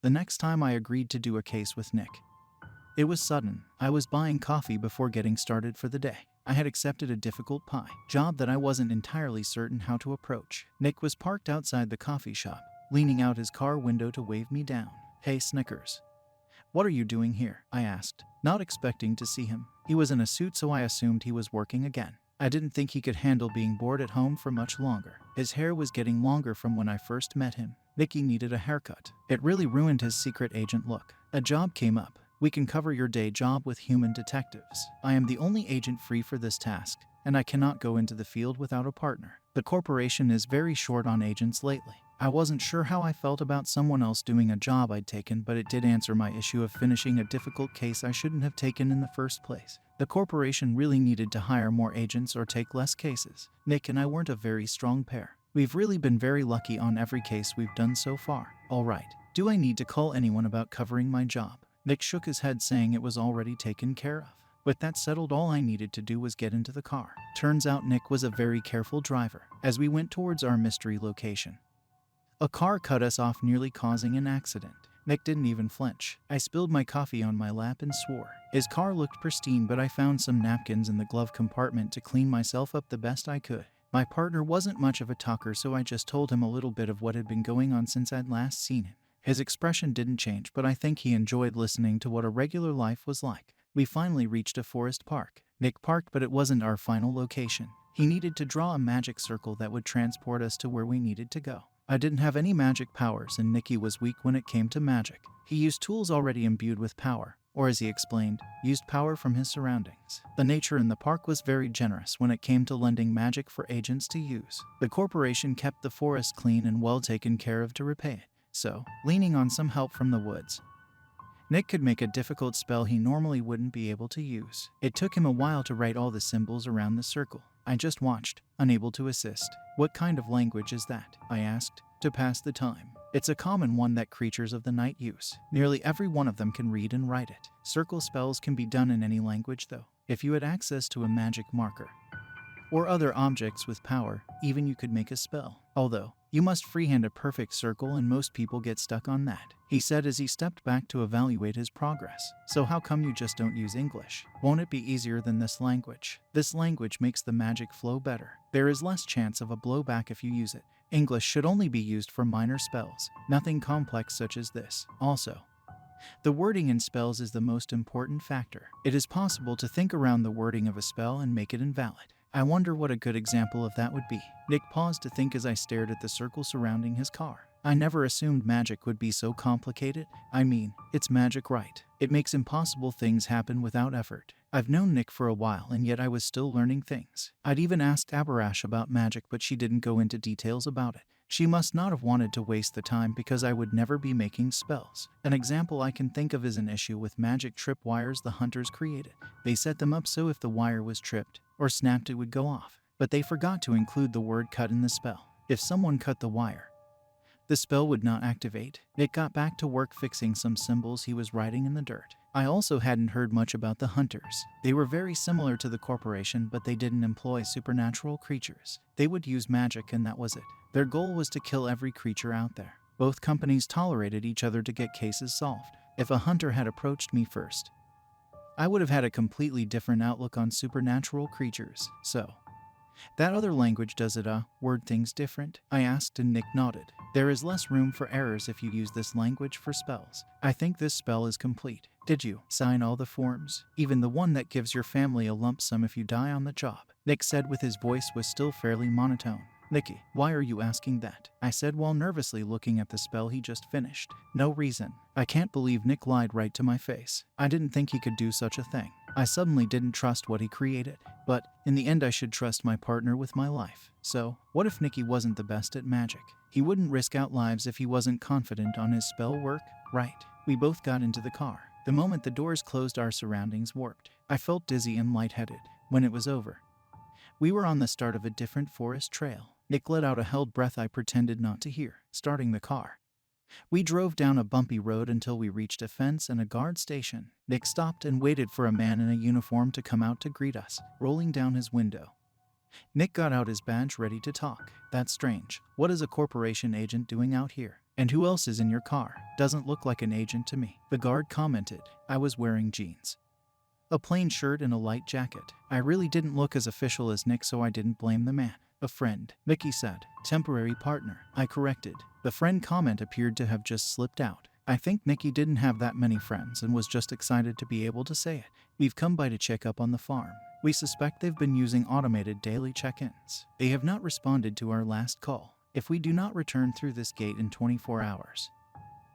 the next time I agreed to do a case with Nick. It was sudden. I was buying coffee before getting started for the day. I had accepted a difficult job that I wasn't entirely certain how to approach. Nick was parked outside the coffee shop, leaning out his car window to wave me down. "Hey, Snickers. What are you doing here?" I asked, not expecting to see him. He was in a suit, so I assumed he was working again. I didn't think he could handle being bored at home for much longer. His hair was getting longer from when I first met him. Nicky needed a haircut. It really ruined his secret agent look. "A job came up. We can cover your day job with human detectives. I am the only agent free for this task, and I cannot go into the field without a partner. The corporation is very short on agents lately." I wasn't sure how I felt about someone else doing a job I'd taken, but it did answer my issue of finishing a difficult case I shouldn't have taken in the first place. The corporation really needed to hire more agents or take less cases. Nick and I weren't a very strong pair. We've really been very lucky on every case we've done so far. "All right. Do I need to call anyone about covering my job?" Nick shook his head, saying it was already taken care of. With that settled, all I needed to do was get into the car. Turns out Nick was a very careful driver. As we went towards our mystery location, a car cut us off, nearly causing an accident. Nick didn't even flinch. I spilled my coffee on my lap and swore. His car looked pristine, but I found some napkins in the glove compartment to clean myself up the best I could. My partner wasn't much of a talker, so I just told him a little bit of what had been going on since I'd last seen him. His expression didn't change, but I think he enjoyed listening to what a regular life was like. We finally reached a forest park. Nick parked, but it wasn't our final location. He needed to draw a magic circle that would transport us to where we needed to go. I didn't have any magic powers, and Nicky was weak when it came to magic. He used tools already imbued with power, or as he explained, used power from his surroundings. The nature in the park was very generous when it came to lending magic for agents to use. The corporation kept the forest clean and well taken care of to repay it. So, leaning on some help from the woods, Nick could make a difficult spell he normally wouldn't be able to use. It took him a while to write all the symbols around the circle. I just watched, unable to assist. "What kind of language is that?" I asked, to pass the time. "It's a common one that creatures of the night use. Nearly every one of them can read and write it. Circle spells can be done in any language, though. If you had access to a magic marker or other objects with power, even you could make a spell. Although, you must freehand a perfect circle, and most people get stuck on that," he said as he stepped back to evaluate his progress. "So how come you just don't use English? Won't it be easier than this language? This language makes the magic flow better. There is less chance of a blowback if you use it. English should only be used for minor spells, nothing complex such as this. Also, the wording in spells is the most important factor. It is possible to think around the wording of a spell and make it invalid. I wonder what a good example of that would be." Nick paused to think as I stared at the circle surrounding his car. "I never assumed magic would be so complicated. I mean, it's magic, right? It makes impossible things happen without effort." I've known Nick for a while, and yet I was still learning things. I'd even asked Abarash about magic, but she didn't go into details about it. She must not have wanted to waste the time, because I would never be making spells. An example I can think of is an issue with magic tripwires the hunters created. They set them up so if the wire was tripped or snapped, it would go off. But they forgot to include the word cut in the spell. If someone cut the wire, the spell would not activate. Nick got back to work fixing some symbols he was writing in the dirt. I also hadn't heard much about the hunters. They were very similar to the corporation, but they didn't employ supernatural creatures. They would use magic, and that was it. Their goal was to kill every creature out there. Both companies tolerated each other to get cases solved. If a hunter had approached me first, I would have had a completely different outlook on supernatural creatures. "So, that other language, does it word things different?" I asked, and Nick nodded. "There is less room for errors if you use this language for spells. I think this spell is complete. Did you sign all the forms? Even the one that gives your family a lump sum if you die on the job?" Nick said, with his voice was still fairly monotone. "Nicky, why are you asking that?" I said while nervously looking at the spell he just finished. "No reason." I can't believe Nick lied right to my face. I didn't think he could do such a thing. I suddenly didn't trust what he created. But, in the end, I should trust my partner with my life. So, what if Nicky wasn't the best at magic? He wouldn't risk out lives if he wasn't confident on his spell work, right? We both got into the car. The moment the doors closed, our surroundings warped. I felt dizzy and lightheaded. When it was over, we were on the start of a different forest trail. Nick let out a held breath I pretended not to hear, starting the car. We drove down a bumpy road until we reached a fence and a guard station. Nick stopped and waited for a man in a uniform to come out to greet us, rolling down his window. Nick got out his badge ready to talk. That's strange. What is a corporation agent doing out here? And who else is in your car? Doesn't look like an agent to me. The guard commented. I was wearing jeans, a plain shirt and a light jacket. I really didn't look as official as Nick, so I didn't blame the man. A friend, Mickey said. Temporary partner, I corrected. The friend comment appeared to have just slipped out. I think Nicky didn't have that many friends and was just excited to be able to say it. We've come by to check up on the farm. We suspect they've been using automated daily check-ins. They have not responded to our last call. If we do not return through this gate in 24 hours,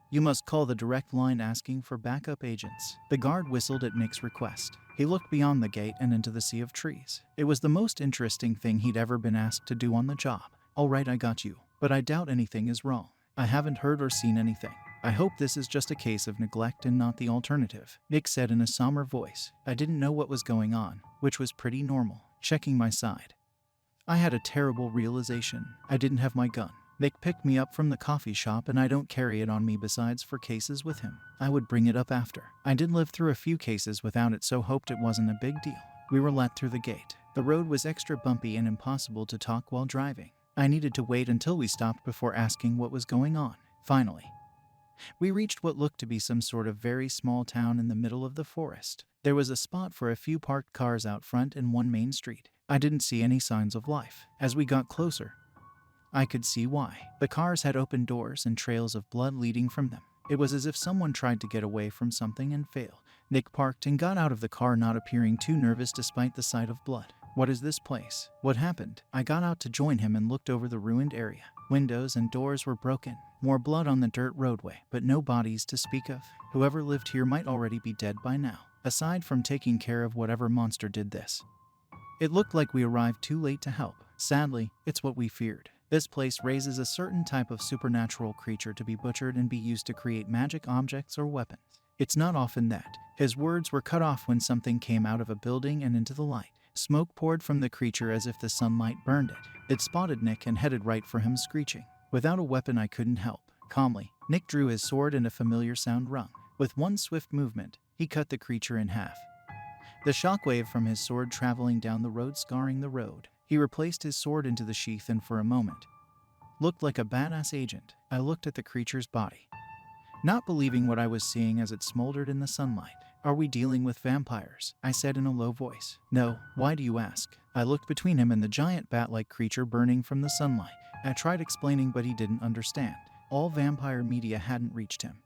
you must call the direct line asking for backup agents. The guard whistled at Nick's request. He looked beyond the gate and into the sea of trees. It was the most interesting thing he'd ever been asked to do on the job. All right, I got you, but I doubt anything is wrong. I haven't heard or seen anything. I hope this is just a case of neglect and not the alternative, Nick said in a somber voice. I didn't know what was going on, which was pretty normal. Checking my side, I had a terrible realization. I didn't have my gun. Nick picked me up from the coffee shop and I don't carry it on me besides for cases with him. I would bring it up after. I did live through a few cases without it, so hoped it wasn't a big deal. We were let through the gate. The road was extra bumpy and impossible to talk while driving. I needed to wait until we stopped before asking what was going on. Finally, we reached what looked to be some sort of very small town in the middle of the forest. There was a spot for a few parked cars out front and one main street. I didn't see any signs of life. As we got closer, I could see why. The cars had open doors and trails of blood leading from them. It was as if someone tried to get away from something and failed. Nick parked and got out of the car, not appearing too nervous despite the sight of blood. What is this place? What happened? I got out to join him and looked over the ruined area. Windows and doors were broken. More blood on the dirt roadway, but no bodies to speak of. Whoever lived here might already be dead by now, aside from taking care of whatever monster did this. It looked like we arrived too late to help. Sadly, it's what we feared. This place raises a certain type of supernatural creature to be butchered and be used to create magic objects or weapons. It's not often that. His words were cut off when something came out of a building and into the light. Smoke poured from the creature as if the sunlight burned it. It spotted Nick and headed right for him, screeching. Without a weapon, I couldn't help. Calmly, Nick drew his sword and a familiar sound rung. With one swift movement, he cut the creature in half, the shockwave from his sword traveling down the road, scarring the road. He replaced his sword into the sheath and for a moment looked like a badass agent. I looked at the creature's body, not believing what I was seeing as it smoldered in the sunlight. Are we dealing with vampires? I said in a low voice. No, why do you ask? I looked between him and the giant bat-like creature burning from the sunlight. I tried explaining, but he didn't understand. All vampire media hadn't reached him.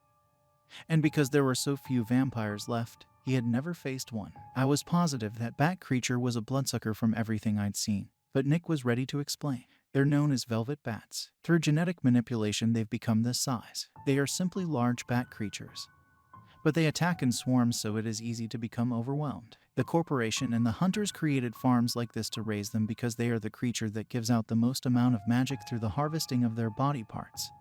And because there were so few vampires left, he had never faced one. I was positive that bat creature was a bloodsucker from everything I'd seen. But Nick was ready to explain. They're known as velvet bats. Through genetic manipulation, they've become this size. They are simply large bat creatures, but they attack in swarms, so it is easy to become overwhelmed. The corporation and the hunters created farms like this to raise them because they are the creature that gives out the most amount of magic through the harvesting of their body parts,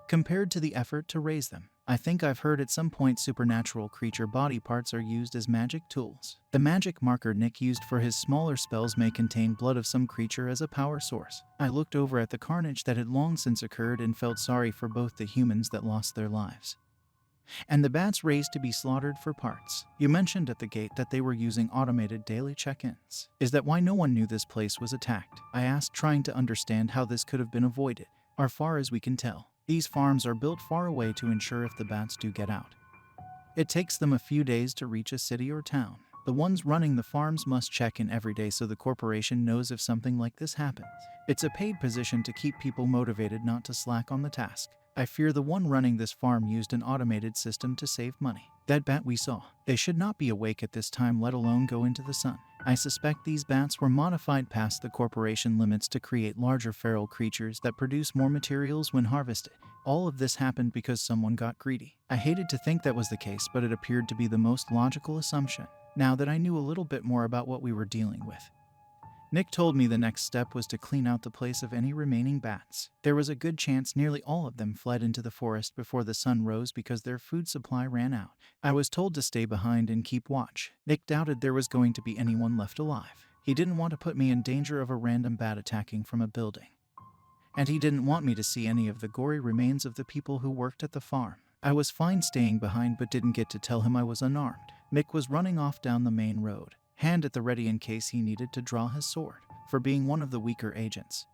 compared to the effort to raise them. I think I've heard at some point supernatural creature body parts are used as magic tools. The magic marker Nick used for his smaller spells may contain blood of some creature as a power source. I looked over at the carnage that had long since occurred and felt sorry for both the humans that lost their lives and the bats raised to be slaughtered for parts. You mentioned at the gate that they were using automated daily check-ins. Is that why no one knew this place was attacked? I asked, trying to understand how this could have been avoided. As far as we can tell, these farms are built far away to ensure if the bats do get out, it takes them a few days to reach a city or town. The ones running the farms must check in every day so the corporation knows if something like this happens. It's a paid position to keep people motivated not to slack on the task. I fear the one running this farm used an automated system to save money. That bat we saw, they should not be awake at this time, let alone go into the sun. I suspect these bats were modified past the corporation limits to create larger feral creatures that produce more materials when harvested. All of this happened because someone got greedy. I hated to think that was the case, but it appeared to be the most logical assumption, now that I knew a little bit more about what we were dealing with. Nick told me the next step was to clean out the place of any remaining bats. There was a good chance nearly all of them fled into the forest before the sun rose because their food supply ran out. I was told to stay behind and keep watch. Nick doubted there was going to be anyone left alive. He didn't want to put me in danger of a random bat attacking from a building, and he didn't want me to see any of the gory remains of the people who worked at the farm. I was fine staying behind, but didn't get to tell him I was unarmed. Nick was running off down the main road, hand at the ready in case he needed to draw his sword. for being one of the weaker agents.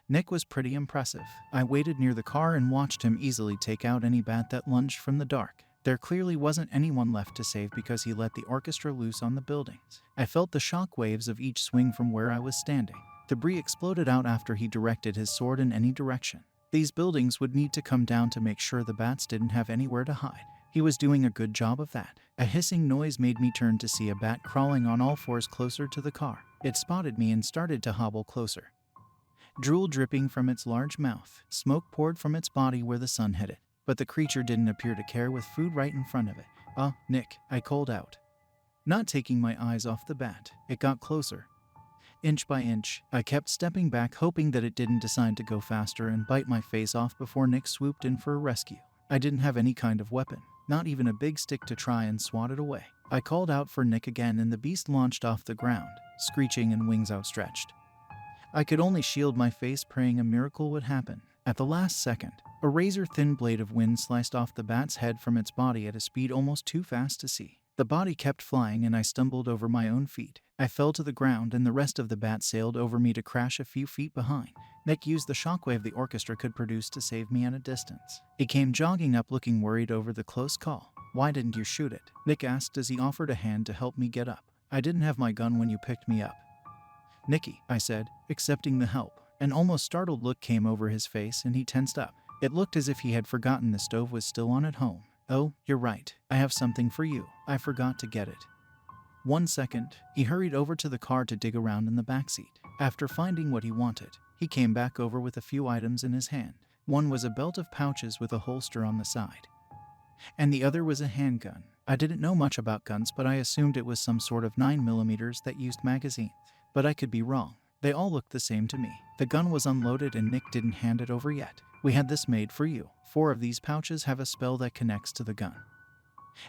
Nick was pretty impressive. I waited near the car and watched him easily take out any bat that lunged from the dark. There clearly wasn't anyone left to save because he let the orchestra loose on the buildings. I felt the shock waves of each swing from where I was standing. Debris exploded out after he directed his sword in any direction. These buildings would need to come down to make sure the bats didn't have anywhere to hide. He was doing a good job of that. A hissing noise made me turn to see a bat crawling on all fours closer to the car. It spotted me and started to hobble closer. Drool dripping from its large mouth, smoke poured from its body where the sun hit it. But the creature didn't appear to care with food right in front of it. Nick, I called out. Not taking my eyes off the bat, it got closer. Inch by inch, I kept stepping back hoping that it didn't decide to go faster and bite my face off before Nick swooped in for a rescue. I didn't have any kind of weapon, not even a big stick to try and swat it away. I called out for Nick again and the beast launched off the ground, screeching and wings outstretched. I could only shield my face praying a miracle would happen. At the last second, a razor-thin blade of wind sliced off the bat's head from its body at a speed almost too fast to see. The body kept flying and I stumbled over my own feet. I fell to the ground and the rest of the bat sailed over me to crash a few feet behind. Nick used the shockwave the orchestra could produce to save me at a distance. He came jogging up looking worried over the close call. Why didn't you shoot it? Nick asked as he offered a hand to help me get up. I didn't have my gun when you picked me up. Nicky, I said, accepting the help. An almost startled look came over his face and he tensed up. It looked as if he had forgotten the stove was still on at home. Oh, you're right. I have something for you. I forgot to get it. 1 second, he hurried over to the car to dig around in the backseat. After finding what he wanted, he came back over with a few items in his hand. One was a belt of pouches with a holster on the side, and the other was a handgun. I didn't know much about guns, but I assumed it was some sort of 9mm that used magazines. But I could be wrong. They all looked the same to me. The gun was unloaded and Nick didn't hand it over yet. We had this made for you. 4 of these pouches have a spell that connects to the gun.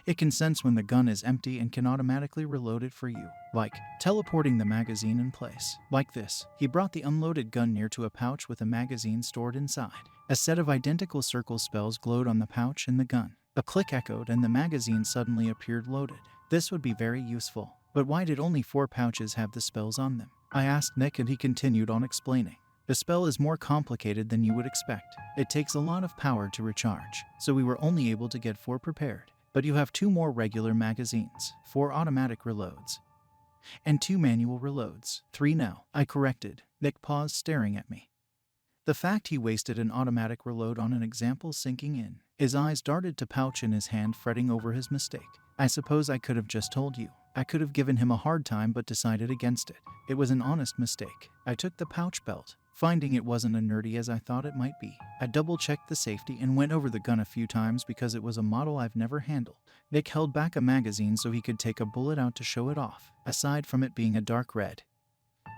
It can sense when the gun is empty and can automatically reload it for you, like teleporting the magazine in place. Like this. He brought the unloaded gun near to a pouch with a magazine stored inside. A set of identical circle spells glowed on the pouch and the gun. A click echoed and the magazine suddenly appeared loaded. This would be very useful. But why did only 4 pouches have the spells on them? I asked Nick and he continued on explaining. The spell is more complicated than you would expect. It takes a lot of power to recharge, so we were only able to get 4 prepared. But you have 2 more regular magazines, 4 automatic reloads, and 2 manual reloads. 3 now, I corrected. Nick paused staring at me. The fact he wasted an automatic reload on an example sinking in. His eyes darted to pouch in his hand, fretting over his mistake. I suppose I could have just told you. I could have given him a hard time but decided against it. It was an honest mistake. I took the pouch belt, finding it wasn't as nerdy as I thought it might be. I double-checked the safety and went over the gun a few times because it was a model I've never handled. Nick held back a magazine so he could take a bullet out to show it off. Aside from it being a dark red,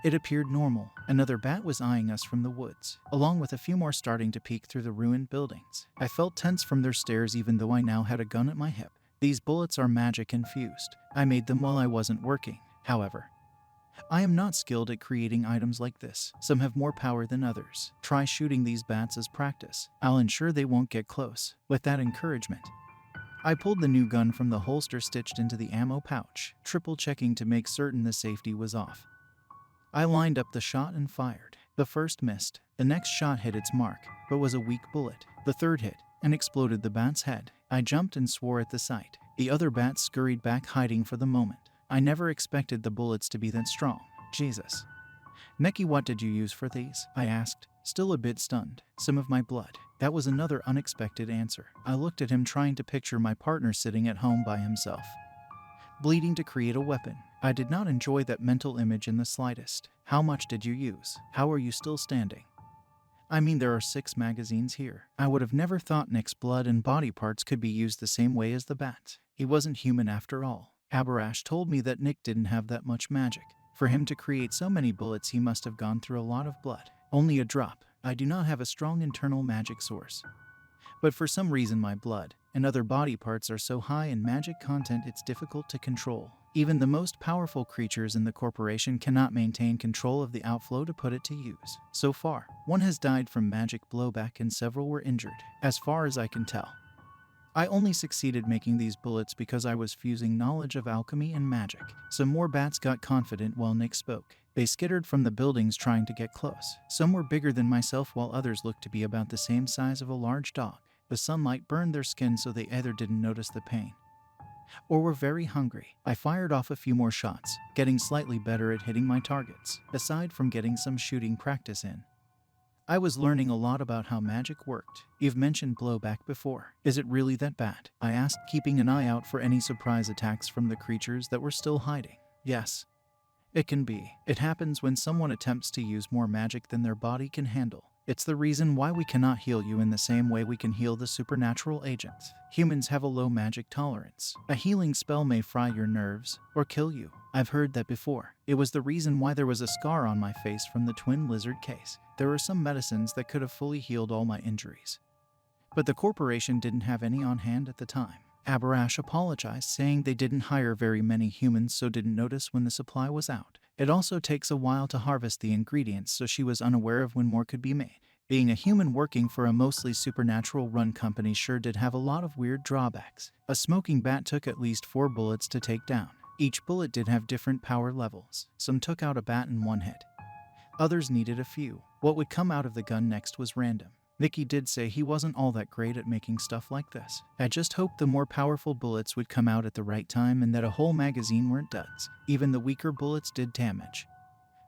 it appeared normal. Another bat was eyeing us from the woods, along with a few more starting to peek through the ruined buildings. I felt tense from their stares even though I now had a gun at my hip. These bullets are magic infused. I made them while I wasn't working, however. I am not skilled at creating items like this. Some have more power than others. Try shooting these bats as practice. I'll ensure they won't get close. With that encouragement, I pulled the new gun from the holster stitched into the ammo pouch, triple checking to make certain the safety was off. I lined up the shot and fired. The first missed. The next shot hit its mark, but was a weak bullet. The third hit and exploded the bat's head. I jumped and swore at the sight. The other bats scurried back, hiding for the moment. I never expected the bullets to be that strong. Jesus. Nicky, what did you use for these? I asked, still a bit stunned. Some of my blood. That was another unexpected answer. I looked at him, trying to picture my partner sitting at home by himself, bleeding to create a weapon. I did not enjoy that mental image in the slightest. How much did you use? How are you still standing? I mean, there are 6 magazines here. I would have never thought Nick's blood and body parts could be used the same way as the bats. He wasn't human after all. Abarash told me that Nick didn't have that much magic. For him to create so many bullets, he must have gone through a lot of blood. Only a drop. I do not have a strong internal magic source. But for some reason my blood and other body parts are so high in magic content it's difficult to control. Even the most powerful creatures in the corporation cannot maintain control of the outflow to put it to use. So far, 1 has died from magic blowback and several were injured, as far as I can tell. I only succeeded making these bullets because I was fusing knowledge of alchemy and magic. Some more bats got confident while Nick spoke. They skittered from the buildings trying to get close. Some were bigger than myself while others looked to be about the same size of a large dog. The sunlight burned their skin so they either didn't notice the pain or were very hungry. I fired off a few more shots, getting slightly better at hitting my targets. Aside from getting some shooting practice in, I was learning a lot about how magic worked. You've mentioned blowback before. Is it really that bad? I asked, keeping an eye out for any surprise attacks from the creatures that were still hiding. Yes, it can be. It happens when someone attempts to use more magic than their body can handle. It's the reason why we cannot heal you in the same way we can heal the supernatural agents. Humans have a low magic tolerance. A healing spell may fry your nerves or kill you. I've heard that before. It was the reason why there was a scar on my face from the twin lizard case. There were some medicines that could have fully healed all my injuries, but the corporation didn't have any on hand at the time. Abarash apologized, saying they didn't hire very many humans, so didn't notice when the supply was out. It also takes a while to harvest the ingredients, so she was unaware of when more could be made. Being a human working for a mostly supernatural-run company sure did have a lot of weird drawbacks. A smoking bat took at least 4 bullets to take down. Each bullet did have different power levels. Some took out a bat in one hit. Others needed a few. What would come out of the gun next was random. Nicky did say he wasn't all that great at making stuff like this. I just hoped the more powerful bullets would come out at the right time and that a whole magazine weren't duds. Even the weaker bullets did damage.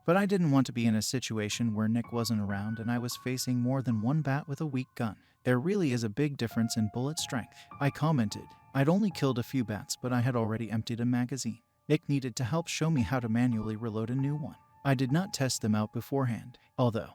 But I didn't want to be in a situation where Nick wasn't around and I was facing more than one bat with a weak gun. There really is a big difference in bullet strength. I commented. I'd only killed a few bats, but I had already emptied a magazine. Nick needed to help show me how to manually reload a new one. I did not test them out beforehand, although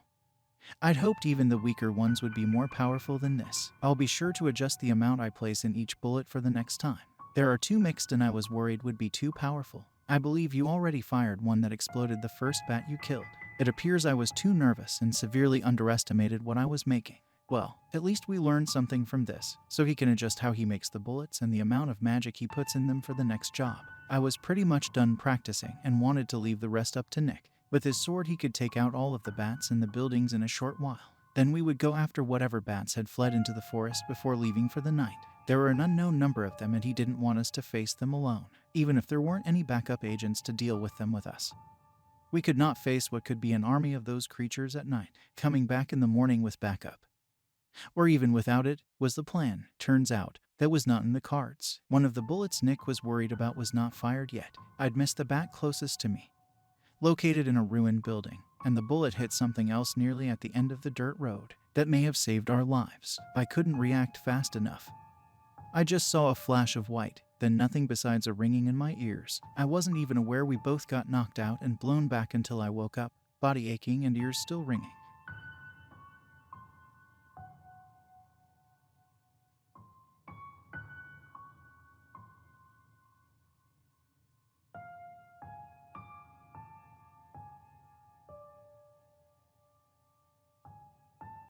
I'd hoped even the weaker ones would be more powerful than this. I'll be sure to adjust the amount I place in each bullet for the next time. There are 2 mixed and I was worried would be too powerful. I believe you already fired one that exploded the first bat you killed. It appears I was too nervous and severely underestimated what I was making. Well, at least we learned something from this, so he can adjust how he makes the bullets and the amount of magic he puts in them for the next job. I was pretty much done practicing and wanted to leave the rest up to Nick. With his sword he could take out all of the bats in the buildings in a short while. Then we would go after whatever bats had fled into the forest before leaving for the night. There were an unknown number of them and he didn't want us to face them alone, even if there weren't any backup agents to deal with them with us. We could not face what could be an army of those creatures at night. Coming back in the morning with backup, or even without it, was the plan. Turns out, that was not in the cards. One of the bullets Nick was worried about was not fired yet. I'd missed the bat closest to me, located in a ruined building, and the bullet hit something else nearly at the end of the dirt road. That may have saved our lives. I couldn't react fast enough. I just saw a flash of white, then nothing besides a ringing in my ears. I wasn't even aware we both got knocked out and blown back until I woke up, body aching and ears still ringing.